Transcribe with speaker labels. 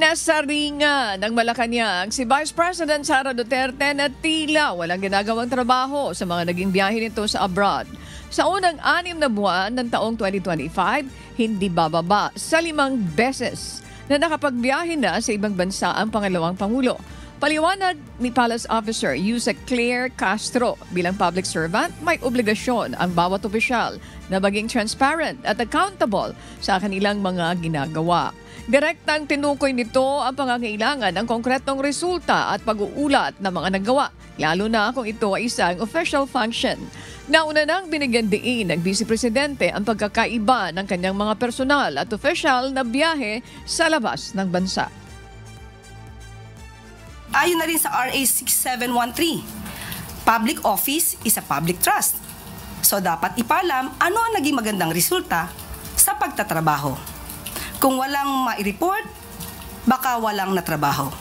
Speaker 1: Pinasaringan ng Malacanang si Vice President Sara Duterte na tila walang ginagawang trabaho sa mga naging biyahe nito sa abroad. Sa unang 6 na buwan ng taong 2025, hindi bababa sa 5 beses na nakapagbiyahe na sa ibang bansa ang pangalawang Pangulo. Paliwanag ni Palace Officer Yusek Claire Castro, bilang public servant, may obligasyon ang bawat opisyal na maging transparent at accountable sa kanilang mga ginagawa. Direktang tinukoy nito ang pangangailangan ng konkretong resulta at pag-uulat ng mga nagawa, lalo na kung ito ay isang official function. Nauna nang binigyan diin ng Vice Presidente ang pagkakaiba ng kanyang mga personal at official na biyahe sa labas ng bansa.
Speaker 2: Ayon na rin sa RA 6713, public office is a public trust. So dapat ipaalam ano ang naging magandang resulta sa pagtatrabaho. Kung walang mai-report, baka walang natrabaho.